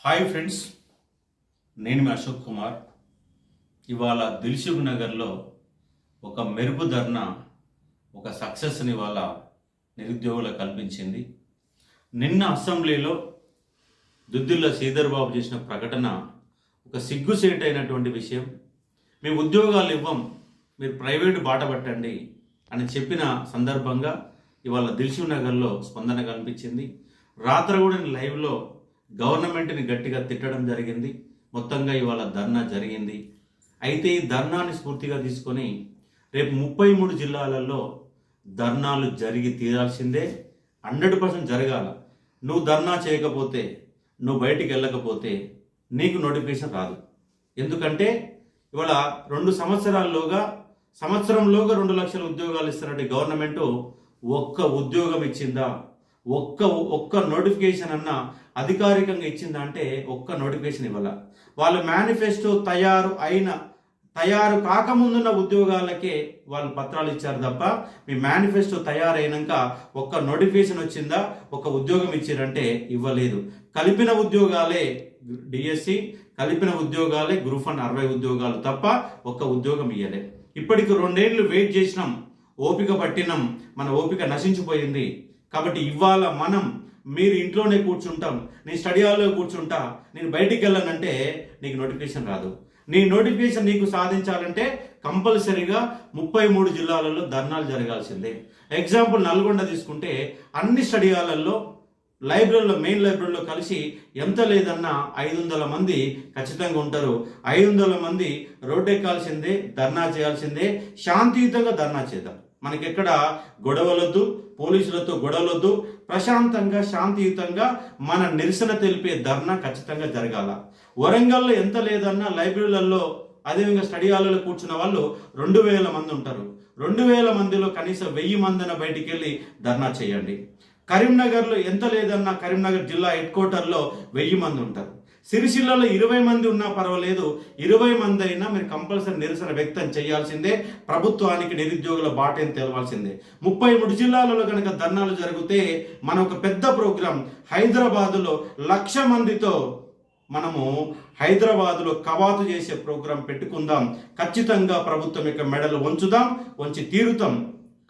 Hi friends, నేను మీ అశోక్ కుమార్. ఇవాళ దిల్సుఖ్ నగర్లో ఒక మెరుపు ధర్నా ఒక సక్సెస్ని ఇవాళ నిరుద్యోగులకు కల్పించింది. నిన్న అసెంబ్లీలో దుద్దిల్ల శ్రీధర్ బాబు చేసిన ప్రకటన ఒక సిగ్గుసేటైనటువంటి విషయం. మీ ఉద్యోగాలు ఇవ్వం, మీరు ప్రైవేటు బాట పట్టండి అని చెప్పిన సందర్భంగా ఇవాళ దిల్సుఖ్ నగర్లో స్పందన కనిపించింది. రాత్రి కూడా లైవ్లో గవర్నమెంట్ని గట్టిగా తిట్టడం జరిగింది. మొత్తంగా ఇవాళ ధర్నా జరిగింది. అయితే ఈ ధర్నాని స్ఫూర్తిగా తీసుకొని రేపు 33 జిల్లాలలో ధర్నాలు జరిగి తీరాల్సిందే. 100% జరగాల. నువ్వు ధర్నా చేయకపోతే, నువ్వు బయటికి వెళ్ళకపోతే నీకు నోటిఫికేషన్ రాదు. ఎందుకంటే ఇవాళ 2 సంవత్సరాల్లోగా సంవత్సరంలోగా 2 లక్షల ఉద్యోగాలు ఇస్తున్నట్టు గవర్నమెంటు ఒక్క ఉద్యోగం ఇచ్చిందా? ఒక్క నోటిఫికేషన్ అన్నా అధికారికంగా ఇచ్చిందా అంటే ఒక్క నోటిఫికేషన్ ఇవ్వాల. వాళ్ళ మేనిఫెస్టో తయారు కాకముందున్న ఉద్యోగాలకే వాళ్ళు పత్రాలు ఇచ్చారు తప్ప మీ మేనిఫెస్టో తయారైనాక ఒక్క నోటిఫికేషన్ వచ్చిందా, ఒక్క ఉద్యోగం ఇచ్చారంటే ఇవ్వలేదు. కలిపిన ఉద్యోగాలే డిఎస్సి, కలిపిన ఉద్యోగాలే గ్రూప్ 1 60 ఉద్యోగాలు తప్ప ఒక్క ఉద్యోగం ఇవ్వలే. ఇప్పటికి 2 ఏళ్ళు వెయిట్ చేసినాం, ఓపిక పట్టినాం, మన ఓపిక నశించిపోయింది. కాబట్టి ఇవాళ మీరు ఇంట్లోనే కూర్చుంటాం, నేను స్టడీ హాల్లో కూర్చుంటా, నేను బయటికి వెళ్ళానంటే నీకు నోటిఫికేషన్ రాదు. నీ నోటిఫికేషన్ నీకు సాధించాలంటే కంపల్సరీగా 33 జిల్లాలలో ధర్నాలు జరగాల్సిందే. ఎగ్జాంపుల్ నల్గొండ తీసుకుంటే అన్ని స్టడీ హాలల్లో లైబ్రరీలో మెయిన్ లైబ్రరీలో కలిసి ఎంత లేదన్నా 500 మంది ఖచ్చితంగా ఉంటారు. 500 మంది రోడ్డెక్కాల్సిందే, ధర్నా చేయాల్సిందే. శాంతియుతంగా ధర్నా చేద్దాం. మనకెక్కడ గొడవలొద్దు, పోలీసులతో గొడవలొద్దు. ప్రశాంతంగా శాంతియుతంగా మన నిరసన తెలిపే ధర్నా ఖచ్చితంగా జరగాల. వరంగల్లో ఎంత లేదన్నా లైబ్రరీలలో అదేవిధంగా స్టడీ హాల్లో కూర్చున్న వాళ్ళు 2000 మంది ఉంటారు. 2000 మందిలో కనీసం 1000 మందిన బయటికి వెళ్ళి ధర్నా చేయండి. కరీంనగర్లో ఎంత లేదన్నా కరీంనగర్ జిల్లా హెడ్ క్వార్టర్లో 1000 మంది ఉంటారు. సిరిసిల్లలో 20 మంది ఉన్నా పర్వాలేదు, 20 మంది అయినా మీరు కంపల్సరీ నిరసన వ్యక్తం చేయాల్సిందే. ప్రభుత్వానికి నిరుద్యోగుల బాటని తెలవాల్సిందే. 33 జిల్లాలలో కనుక ధర్నాలు జరిగితే మన ఒక పెద్ద ప్రోగ్రాం హైదరాబాదులో 1,00,000 మందితో మనము హైదరాబాదులో కవాతు చేసే ప్రోగ్రాం పెట్టుకుందాం. ఖచ్చితంగా ప్రభుత్వం యొక్క మెడలు వంచి తీరుతాం.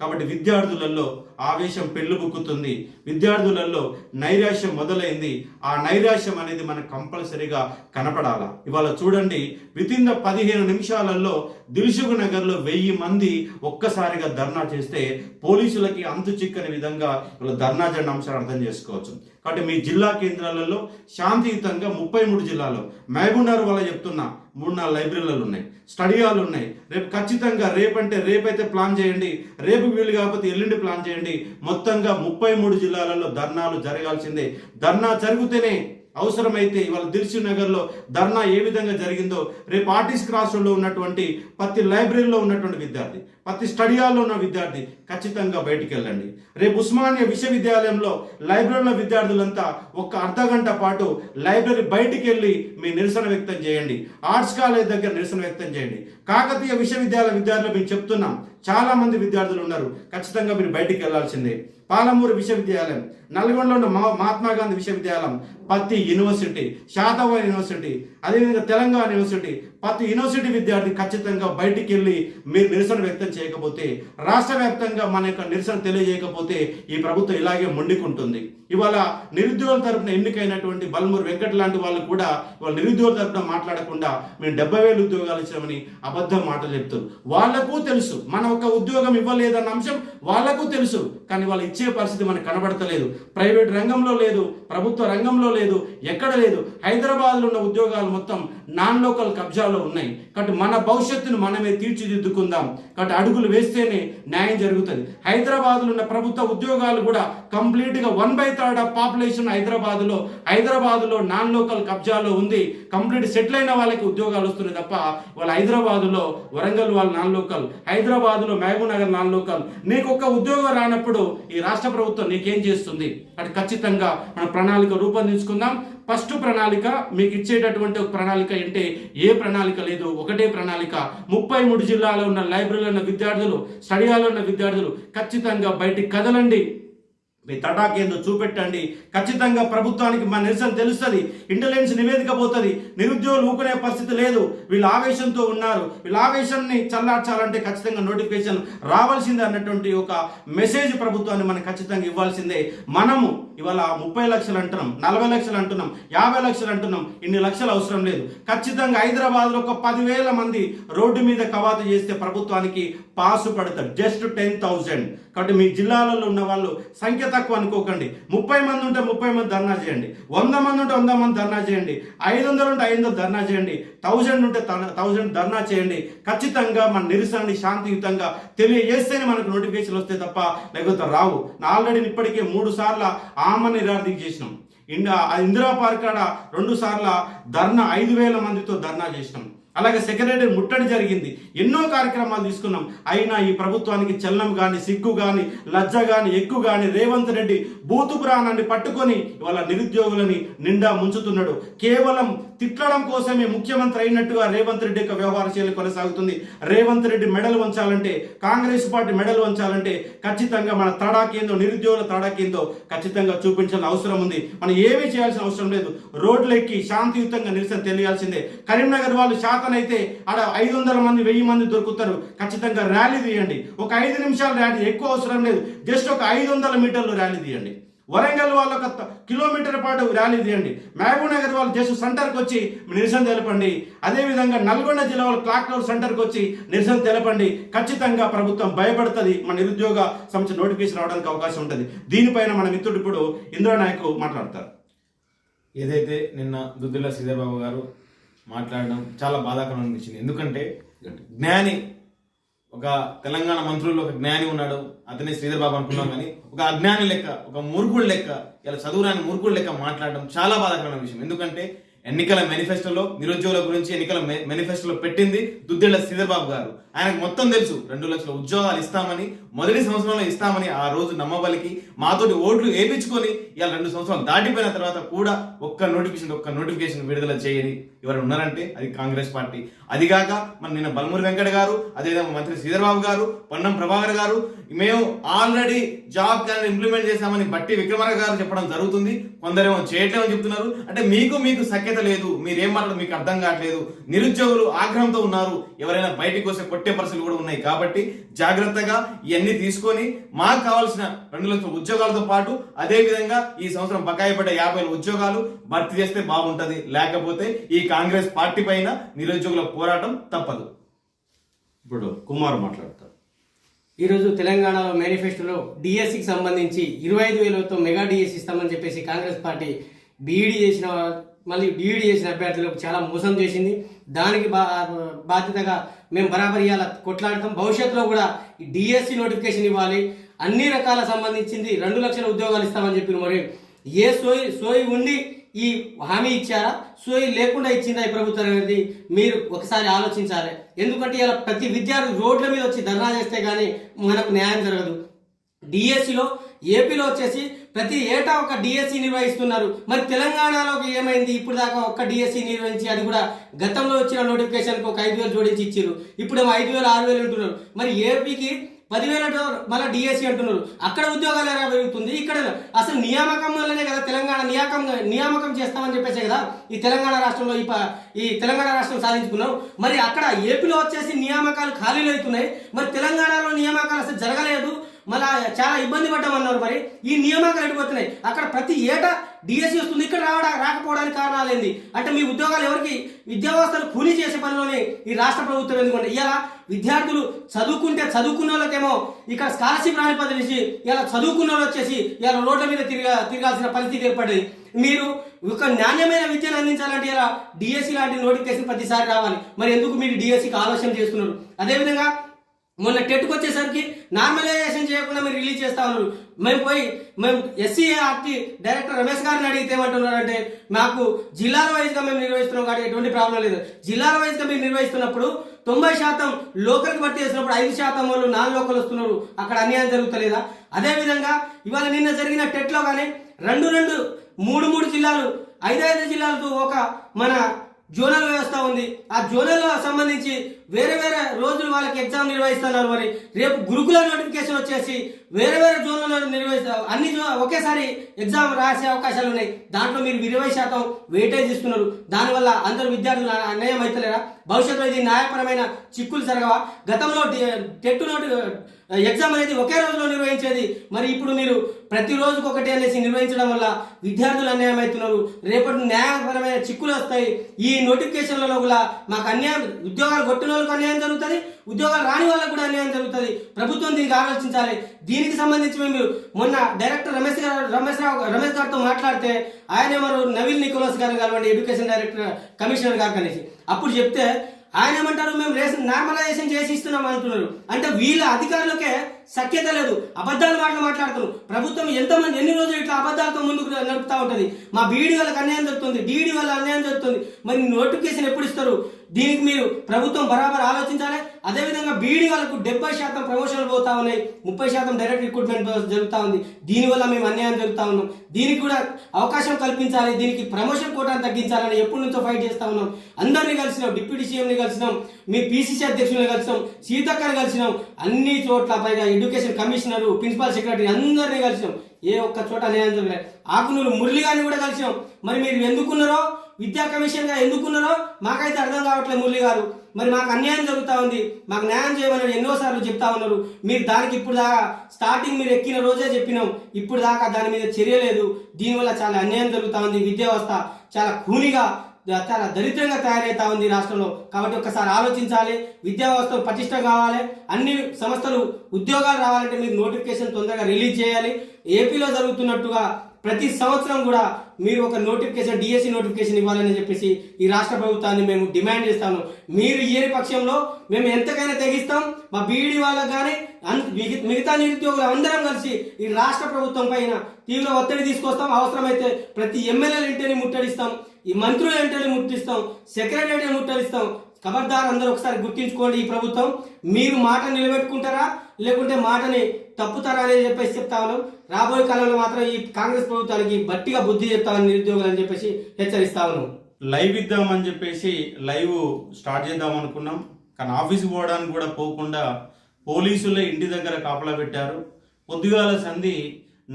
కాబట్టి విద్యార్థులలో ఆవేశం పెళ్ళుబుక్కుతుంది, విద్యార్థులలో నైరాశ్యం మొదలైంది. ఆ నైరాశ్యం అనేది మనకు కంపల్సరీగా కనపడాల. ఇవాళ చూడండి, వితిన్ 15 నిమిషాలలో దిల్సుఖ్ నగర్లో 1000 మంది ఒక్కసారిగా ధర్నా చేస్తే పోలీసులకి అంతు చిక్కని విధంగా ఇవాళ ధర్నా జెండా అంశాన్ని అర్థం చేసుకోవచ్చు. కాబట్టి మీ జిల్లా కేంద్రాలలో శాంతియుతంగా 33 జిల్లాలో మహబూబ్నగర్ వల్ల చెప్తున్నా 3-4 లైబ్రరీలు ఉన్నాయి, స్టడీ హాల్ ఉన్నాయి. రేపు ఖచ్చితంగా రేపైతే ప్లాన్ చేయండి, రేపు వీలు కాకపోతే ఎల్లుండి ప్లాన్ చేయండి. మొత్తంగా 33 జిల్లాలలో ధర్నాలు జరగాల్సిందే. ధర్నా జరిగితేనే అవసరమైతే ఇవాళ దిల్సుఖ్ నగర్లో ధర్నా ఏ విధంగా జరిగిందో రేపు ఆర్టిస్ట్ క్రాస్ రోడ్లో ఉన్నటువంటి ప్రతి లైబ్రరీలో ఉన్నటువంటి విద్యార్థి, ప్రతి స్టడీ హాల్లో ఉన్న విద్యార్థి ఖచ్చితంగా బయటికి వెళ్ళండి. రేపు ఉస్మానియా విశ్వవిద్యాలయంలో లైబ్రరీలో విద్యార్థులంతా ఒక అర్ధగంట పాటు లైబ్రరీ బయటికి వెళ్ళి మీ నిరసన వ్యక్తం చేయండి. ఆర్ట్స్ కాలేజ్ దగ్గర నిరసన వ్యక్తం చేయండి. కాకతీయ విశ్వవిద్యాలయ విద్యార్థులు మేము చెప్తున్నాం, చాలా మంది విద్యార్థులు ఉన్నారు, ఖచ్చితంగా మీరు బయటికి వెళ్లాల్సిందే. పాలమూరు విశ్వవిద్యాలయం, నల్గొండలో ఉన్న మహాత్మా గాంధీ విశ్వవిద్యాలయం, ప్రతి యూనివర్సిటీ, శాతవాహన యూనివర్సిటీ, అదేవిధంగా తెలంగాణ యూనివర్సిటీ, ప్రతి యూనివర్సిటీ విద్యార్థి ఖచ్చితంగా బయటికి వెళ్ళి మీరు నిరసన వ్యక్తం చేయకపోతే, రాష్ట్ర వ్యాప్తంగా మన యొక్క నిరసన తెలియజేయకపోతే ఈ ప్రభుత్వం ఇలాగే మొండికుంటుంది. ఇవాళ నిరుద్యోగుల తరపున ఎన్నికైనటువంటి బల్మూరు వెంకట్ లాంటి వాళ్ళు కూడా ఇవాళ నిరుద్యోగుల తరపున మాట్లాడకుండా మేము 70,000 ఉద్యోగాలు ఇచ్చామని అబద్ధం మాటలు చెప్తారు. వాళ్లకు తెలుసు మన ఒక ఉద్యోగం ఇవ్వలేదన్న అంశం వాళ్లకు తెలుసు, కానీ వాళ్ళు ఇచ్చే పరిస్థితి మనకు కనబడతలేదు. ప్రైవేట్ రంగంలో లేదు, ప్రభుత్వ రంగంలో లేదు, ఎక్కడ లేదు. హైదరాబాద్లో ఉన్న ఉద్యోగాలు మొత్తం నాన్ లోకల్ కబ్జాలో ఉన్నాయి. కాబట్టి మన భవిష్యత్తును మనమే తీర్చిదిద్దుకుందాం. కాబట్టి అడుగులు వేస్తేనే న్యాయం జరుగుతుంది. హైదరాబాద్లో ఉన్న ప్రభుత్వ ఉద్యోగాలు కూడా కంప్లీట్గా 1/3 ఆఫ్ పాపులేషన్ హైదరాబాదులో నాన్ లోకల్ కబ్జాలో ఉంది. కంప్లీట్ సెటిల్ అయిన వాళ్ళకి ఉద్యోగాలు వస్తున్నాయి తప్ప వాళ్ళ హైదరాబాదులో వరంగల్ వాళ్ళు నాన్ లోకల్, హైదరాబాదులో మహబూబ్ నగర్ నాన్ లోకల్. నీకు ఒక ఉద్యోగం రానప్పుడు ఈ రాష్ట్ర ప్రభుత్వం నీకేం చేస్తుంది? అంటే ఖచ్చితంగా మన ప్రణాళిక రూపొందించుకుందాం. ఫస్ట్ ప్రణాళిక మీకు ఇచ్చేటటువంటి ఒక ప్రణాళిక అంటే ఏ ప్రణాళిక లేదు, ఒకటే ప్రణాళిక. 33 జిల్లాలో ఉన్న లైబ్రరీలో ఉన్న విద్యార్థులు, స్టడీ హాల్లో ఉన్న విద్యార్థులు ఖచ్చితంగా బయటికి కదలండి. మీ తటాకేందో చూపెట్టండి. ఖచ్చితంగా ప్రభుత్వానికి మన నిరసన తెలుస్తుంది. ఇంటెలిజెన్స్ నివేదిక పోతుంది. నిరుద్యోగులు ఊకునే పరిస్థితి లేదు. వీళ్ళు ఆవేశంతో ఉన్నారు. వీళ్ళ ఆవేశాన్ని చల్లార్చాలంటే ఖచ్చితంగా నోటిఫికేషన్ రావాల్సిందే అన్నటువంటి ఒక మెసేజ్ ప్రభుత్వాన్ని మనం ఖచ్చితంగా ఇవ్వాల్సిందే. మనము ఇవాళ 30 లక్షలు అంటున్నాం, 40 లక్షలు అంటున్నాం, 50 లక్షలు అంటున్నాం. ఇన్ని లక్షలు అవసరం లేదు. ఖచ్చితంగా హైదరాబాద్లో ఒక 10,000 మంది రోడ్డు మీద కవాతు చేస్తే ప్రభుత్వానికి పాసు పడతారు. జస్ట్ 10,000. కాబట్టి మీ జిల్లాలలో ఉన్న వాళ్ళు సంఖ్య తక్కువ అనుకోకండి. 30 మంది ఉంటే 30 మంది ధర్నా చేయండి. 100 మంది ఉంటే 100 మంది ధర్నా చేయండి. 500 ఉంటే 500 ధర్నా చేయండి. 1000 ఉంటే 1000 ధర్నా చేయండి. ఖచ్చితంగా మన నిరసనని శాంతియుతంగా తెలియజేస్తేనే మనకు నోటిఫికేషన్ వస్తే తప్ప లేకపోతే రావు. ఆల్రెడీ ఇప్పటికే 3 సార్లు ఆమని నిరాదీక్ష చేసినాం. ఇందిరా పార్క్ కాడ 2 సార్లు ధర్నా 5,000 మందితో ధర్నా చేసినాం. అలాగే సెక్రటరీ ముట్టడి జరిగింది. ఎన్నో కార్యక్రమాలు తీసుకున్నాం. అయినా ఈ ప్రభుత్వానికి చలనం కానీ, సిగ్గు కానీ, లజ్జ కానీ, ఎక్కువ కానీ రేవంత్ రెడ్డి బూతు పురాణాన్ని పట్టుకొని ఇవాళ నిరుద్యోగులని నిండా ముంచుతున్నాడు. కేవలం తిట్టడం కోసమే ముఖ్యమంత్రి అయినట్టుగా రేవంత్ రెడ్డి యొక్క వ్యవహార శైలి కొనసాగుతుంది. రేవంత్ రెడ్డి మెడల్ వంచాలంటే, కాంగ్రెస్ పార్టీ మెడల్ వంచాలంటే ఖచ్చితంగా మన తడాకేందో, నిరుద్యోగుల తడాకేందో ఖచ్చితంగా చూపించాల్సిన అవసరం ఉంది. మనం ఏమీ చేయాల్సిన అవసరం లేదు. రోడ్లు ఎక్కి శాంతియుతంగా నిరసన తెలియాల్సిందే. కరీంనగర్ వాళ్ళు అయితే ఆడ 500 మంది 1000 మంది దొరుకుతారు. ఖచ్చితంగా ర్యాలీ తీయండి. ఒక 5 నిమిషాల ర్యాలీ, ఎక్కువ అవసరం లేదు. జస్ట్ ఒక 500 మీటర్లు ర్యాలీ తీయండి. వరంగల్ వాళ్ళు 1 కిలోమీటర్ పాటు ర్యాలీ తీయండి. మహబూబ్ నగర్ వాళ్ళు జస్ట్ సెంటర్కి వచ్చి నిరసన తెలపండి. అదేవిధంగా నల్గొండ జిల్లా వాళ్ళు క్లాక్ టవర్ సెంటర్కి వచ్చి నిరసన తెలపండి. ఖచ్చితంగా ప్రభుత్వం భయపడుతుంది. మన నిరుద్యోగ సంస్థ నోటిఫికేషన్ రావడానికి అవకాశం ఉంటుంది. దీనిపైన మన మిత్రుడు ఇప్పుడు ఇంద్రనాయక్ మాట్లాడతారు. ఏదైతే నిన్న దుద్దిల్ల శ్రీధర్ బాబు గారు మాట్లాడడం చాలా బాధాకరం అనిపించింది. ఎందుకంటే జ్ఞాని, ఒక తెలంగాణ మంత్రుల్లో ఒక జ్ఞాని ఉన్నాడు, అతనే శ్రీధర్ బాబు అనుకున్నాం. కానీ ఒక అజ్ఞాని లెక్క, ఒక మూర్ఖుడు లెక్క, ఇలా చదువురాని మూర్ఖుడు లెక్క మాట్లాడడం చాలా బాధాకరమైన విషయం. ఎందుకంటే ఎన్నికల మేనిఫెస్టోలో నిరుద్యోగుల గురించి ఎన్నికల మేనిఫెస్టోలో పెట్టింది దుద్దిళ్ల శ్రీధర్ బాబు గారు. ఆయనకు మొత్తం తెలుసు 2 లక్షల ఉద్యోగాలు ఇస్తామని, మొదటి సంవత్సరంలో ఇస్తామని ఆ రోజు నమ్మబలికి మాతోటి ఓట్లు వేయించుకొని ఇలా 2 సంవత్సరాలు దాటిపోయిన తర్వాత కూడా ఒక్క నోటిఫికేషన్ విడుదల చేయని ఎవరు ఉన్నారంటే అది కాంగ్రెస్ పార్టీ. అదిగాక మన నిన్న బల్మూరి వెంకట గారు, అదేవిధంగా మంత్రి శ్రీధర్ బాబు గారు, పొన్నం ప్రభాకర్ గారు మేము ఆల్రెడీ జాబ్ క్యాలెండర్ ఇంప్లిమెంట్ చేశామని బట్టి విక్రమార్క గారు చెప్పడం జరుగుతుంది. కొందరేమో చేయట్లేమని చెప్తున్నారు. అంటే మీకు సఖ్యత లేదు, మీరేం మాట్లాడదు మీకు అర్థం కావట్లేదు. నిరుద్యోగులు ఆగ్రహంతో ఉన్నారు. ఎవరైనా బయటికి వస్తే కొట్టే పరిస్థితులు కూడా ఉన్నాయి. కాబట్టి జాగ్రత్తగా ఇవన్నీ తీసుకొని మాకు కావాల్సిన 2 లక్షల ఉద్యోగాలతో పాటు అదేవిధంగా ఈ సంవత్సరం బకాయి పడ్డ 50,000 ఉద్యోగాలు భర్తీ చేస్తే బాగుంటది. లేకపోతే ఈ కాంగ్రెస్ పార్టీ పైన నిరుద్యోగుల పోరాటం తప్పదు. ఇప్పుడు కుమార్ మాట్లాడతారు. ఈరోజు తెలంగాణలో మేనిఫెస్టోలో డిఎస్సికి సంబంధించి 25,000తో మెగా డిఎస్సి ఇస్తామని చెప్పేసి కాంగ్రెస్ పార్టీ బీఈడీ చేసిన అభ్యర్థులకు చాలా మోసం చేసింది. దానికి బాధ్యతగా మేము బరాబర్ ఇవాళ కొట్లాడతాం. భవిష్యత్తులో కూడా ఈ డిఎస్సి నోటిఫికేషన్ ఇవ్వాలి. అన్ని రకాల సంబంధించింది 2 లక్షల ఉద్యోగాలు ఇస్తామని చెప్పి మరి ఏ సోయి ఉండి ఈ హామీ ఇచ్చారా, సోయి లేకుండా ఇచ్చిందా ఈ ప్రభుత్వం అనేది మీరు ఒకసారి ఆలోచించాలి. ఎందుకంటే ఇలా ప్రతి విద్యార్థి రోడ్ల మీద వచ్చి ధర్నా చేస్తే కానీ మనకు న్యాయం జరగదు. డిఎస్సిలో ఏపీలో వచ్చేసి ప్రతి ఏటా ఒక డిఎస్సి నిర్వహిస్తున్నారు. మరి తెలంగాణలోకి ఏమైంది? ఇప్పుడు దాకా ఒక్క డిఎస్సి నిర్వహించి అది కూడా గతంలో వచ్చిన నోటిఫికేషన్కి ఒక 5,000 జోడించి ఇచ్చారు. ఇప్పుడేమో 5,000 6,000 అంటున్నారు. మరి ఏపీకి 10,000 మళ్ళీ డిఎస్సి అంటున్నారు. అక్కడ ఉద్యోగాలు ఎలా పెరుగుతుంది? ఇక్కడ అసలు నియామకం వల్లనే కదా తెలంగాణ నియామకం చేస్తామని చెప్పేసి కదా ఈ తెలంగాణ రాష్ట్రంలో ఈ తెలంగాణ రాష్ట్రం సాధించుకున్నాం. మరి అక్కడ ఏపీలో వచ్చేసి నియామకాలు ఖాళీలు అవుతున్నాయి. మరి తెలంగాణలో నియామకాలు అసలు జరగలేదు. మళ్ళీ చాలా ఇబ్బంది పడ్డామన్నారు. మరి ఈ నియామకాలు ఎడిపోతున్నాయి. అక్కడ ప్రతి ఏటా డిఎస్సి వస్తుంది, ఇక్కడ రాకపోవడానికి కారణాలు ఏంది? అంటే మీ ఉద్యోగాలు ఎవరికి? విద్యావ్యవస్థను కూలీ చేసే పనిలోనే ఈ రాష్ట్ర ప్రభుత్వం ఎందుకంటే ఇలా విద్యార్థులు చదువుకున్న వాళ్ళకేమో ఇక్కడ స్కాలర్షిప్ రాని పద్ధతి ఇలా చదువుకున్న వాళ్ళు వచ్చేసి ఇలా రోడ్ల మీద తిరగాల్సిన పరిస్థితి ఏర్పడింది. మీరు ఒక నాణ్యమైన విద్యను అందించాలంటే ఇలా డిఎస్సి లాంటి నోటిఫికేషన్ ప్రతిసారి రావాలి. మరి ఎందుకు మీరు డిఎస్సికి ఆలోచన చేస్తున్నారు? అదేవిధంగా మొన్న టెట్కి వచ్చేసరికి నార్మలైజేషన్ చేయకుండా మీరు రిలీజ్ చేస్తా ఉన్నారు. మేము ఎస్సీఆర్టీ డైరెక్టర్ రమేష్ గారిని అడిగితే ఏమంటున్నారంటే మాకు జిల్లాల వైజ్గా మేము నిర్వహిస్తున్నాం కాబట్టి ఎటువంటి ప్రాబ్లం లేదు. జిల్లాల వైజ్గా మీరు నిర్వహిస్తున్నప్పుడు 90% లోకల్కి భర్తీ చేసినప్పుడు 5% వాళ్ళు నాన్ లోకల్ వస్తున్నారు. అక్కడ అన్యాయం జరుగుతలేదా? అదేవిధంగా ఇవాళ నిన్న జరిగిన టెట్లో కానీ 3 జిల్లాలు 5 జిల్లాలతో ఒక మన జోనల్ వ్యవస్థ ఉంది. ఆ జోనల్ సంబంధించి వేరే వేరే రోజులు వాళ్ళకి ఎగ్జామ్ నిర్వహిస్తున్నారు. మరి రేపు గురుకుల నోటిఫికేషన్ వచ్చేసి వేరే వేరే జోన్లలో నిర్వహిస్తారు. అన్ని ఒకేసారి ఎగ్జామ్ రాసే అవకాశాలు ఉన్నాయి. దాంట్లో మీరు 20% వెయిటేజ్ ఇస్తున్నారు. దానివల్ల అందరు విద్యార్థులు అన్యాయం అవుతలేరా? భవిష్యత్తులో ఇది న్యాయపరమైన చిక్కులు జరగవా? గతంలో టెట్ ఎగ్జామ్ అనేది ఒకే రోజులో నిర్వహించేది. మరి ఇప్పుడు మీరు ప్రతి రోజుకు ఒకటి అనేసి నిర్వహించడం వల్ల విద్యార్థులు అన్యాయం అవుతున్నారు. రేపటి న్యాయపరమైన చిక్కులు వస్తాయి. ఈ నోటిఫికేషన్లలో కూడా మాకు అన్యాయం, ఉద్యోగాలు కొట్టిన వాళ్ళకు అన్యాయం జరుగుతుంది, ఉద్యోగాలు రాని వాళ్ళకు కూడా అన్యాయం జరుగుతుంది. ప్రభుత్వం దీనికి ఆలోచించాలి. దీనికి సంబంధించి మేము మొన్న డైరెక్టర్ రమేష్ గారితో మాట్లాడితే ఆయన ఎవరు నవీన్ నికోలస్ గారు కలవండి, ఎడ్యుకేషన్ డైరెక్టర్ కమిషనర్ గారు అనేసి అప్పుడు చెప్తే ఆయన ఏమంటారు, మేము నార్మలైజేషన్ చేసి ఇస్తున్నాం అంటున్నారు. అంటే వీళ్ళ అధికారులకే సఖ్యత లేదు, అబద్ధాలు మాట్లాడుతున్నారు. ప్రభుత్వం ఎంతమంది ఎన్ని రోజులు ఇట్లా అబద్ధాలతో ముందుకు నడుపుతా ఉంటుంది. మా బీఈడీ వాళ్ళకి అన్యాయం జరుగుతుంది, డిఈడీ వాళ్ళ అన్యాయం జరుగుతుంది. మరి నోటిఫికేషన్ ఎప్పుడు ఇస్తారు? దీనికి మీరు ప్రభుత్వం బరాబర్ ఆలోచించాలి. అదేవిధంగా బీఈడీ వాళ్ళకు 70% ప్రమోషన్లు పోతా ఉన్నాయి, 30% డైరెక్ట్ రిక్రూట్మెంట్ జరుగుతూ ఉంది. దీనివల్ల మేము అన్యాయం జరుగుతూ ఉన్నాం. దీనికి కూడా అవకాశం కల్పించాలి. దీనికి ప్రమోషన్ కోటాను తగ్గించాలని ఎప్పటి నుంచో ఫైట్ చేస్తా ఉన్నాం. అందరినీ కలిసినాం, డిప్యూటీ సీఎంని కలిసినాం, మీ పీసీసీ అధ్యక్షులను కలిసినాం, సీతక్కని కలిసినాం, అన్ని చోట్ల పైగా ఎడ్యుకేషన్ కమిషనర్, ప్రిన్సిపల్ సెక్రటరీ అందరినీ కలిసినాం. ఏ ఒక్క చోట అన్యాయం జరగలేదు. ఆకునూరు మురళి గారిని కూడా కలిసినాం. మరి మీరు ఎందుకున్నారో, విద్యా కమిషన్ గా ఎందుకున్నారో మాకైతే అర్థం కావట్లేదు. మురళి గారు మరి మాకు అన్యాయం జరుగుతూ ఉంది, మాకు న్యాయం చేయమని ఎన్నోసార్లు చెప్తా ఉన్నారు. మీరు దానికి ఇప్పుడు దాకా స్టార్టింగ్ మీరు ఎక్కిన రోజే చెప్పినాం, ఇప్పుడు దాకా దాని మీద చర్య లేదు. దీనివల్ల చాలా అన్యాయం జరుగుతూ ఉంది. విద్యా వ్యవస్థ చాలా కూనిగా, చాలా దరిద్రంగా తయారవుతా ఉంది రాష్ట్రంలో. కాబట్టి ఒక్కసారి ఆలోచించాలి. విద్యా వ్యవస్థ పటిష్టం కావాలి. అన్ని సంస్థలు ఉద్యోగాలు రావాలంటే మీరు నోటిఫికేషన్ తొందరగా రిలీజ్ చేయాలి. ఏపీలో జరుగుతున్నట్టుగా ప్రతి సంవత్సరం కూడా మీరు ఒక నోటిఫికేషన్, డిఎస్సి నోటిఫికేషన్ ఇవ్వాలని చెప్పేసి ఈ రాష్ట్ర ప్రభుత్వాన్ని మేము డిమాండ్ చేస్తాము. మీరు ఇయ్యని పక్షంలో మేము ఎంతకైనా తెగిస్తాం. మా బీఈడీ వాళ్ళకు కానీ మిగతా నిరుద్యోగులు అందరం కలిసి ఈ రాష్ట్ర ప్రభుత్వం పైన తీవ్ర ఒత్తిడి తీసుకొస్తాం. అవసరమైతే ప్రతి ఎమ్మెల్యేల ఇంటిని ముట్టడిస్తాం, ఈ మంత్రుల ఇంటిని ముట్టిస్తాం, సెక్రటరీని ముట్టడిస్తాం. ఖబర్దార్ అందరూ ఒకసారి గుర్తించుకోండి. ఈ ప్రభుత్వం మీరు మాట నిలబెట్టుకుంటారా లేకుంటే మాటని తప్పుతారా అని చెప్పేసి చెప్తా ఉన్నాం. రాబోయే కాలంలో మాత్రం ఈ కాంగ్రెస్ ప్రభుత్వానికి గట్టిగా బుద్ధి చెప్తామని నిరుద్యోగులు అని చెప్పేసి హెచ్చరిస్తా ఉన్నాం. లైవ్ ఇద్దామని చెప్పేసి లైవ్ స్టార్ట్ చేద్దాం అనుకున్నాం. కానీ ఆఫీస్కి పోవడానికి కూడా పోకుండా పోలీసులే ఇంటి దగ్గర కాపలా పెట్టారు. పొద్దుగాల సంధి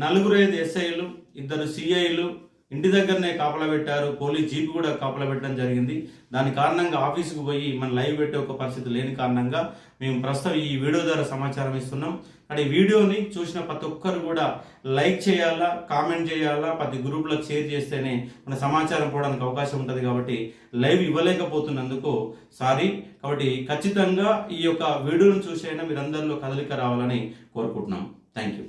4 ఎస్ఐలు, 2 సిఐలు ఇంటి దగ్గరనే కాపలా పెట్టారు. పోలీస్ జీప్ కూడా కాపలా పెట్టడం జరిగింది. దాని కారణంగా ఆఫీసుకు పోయి మనం లైవ్ పెట్టే ఒక పరిస్థితి లేని కారణంగా మేము ప్రస్తుతం ఈ వీడియో ద్వారా సమాచారం ఇస్తున్నాం. కానీ ఈ వీడియోని చూసిన ప్రతి ఒక్కరు కూడా లైక్ చేయాలా, కామెంట్ చేయాలా, ప్రతి గ్రూప్లకు షేర్ చేస్తేనే మన సమాచారం పోవడానికి అవకాశం ఉంటుంది. కాబట్టి లైవ్ ఇవ్వలేకపోతున్నందుకు సారీ. కాబట్టి ఖచ్చితంగా ఈ యొక్క వీడియోను చూసైనా మీరందరిలో కదలిక రావాలని కోరుకుంటున్నాం. Thank you.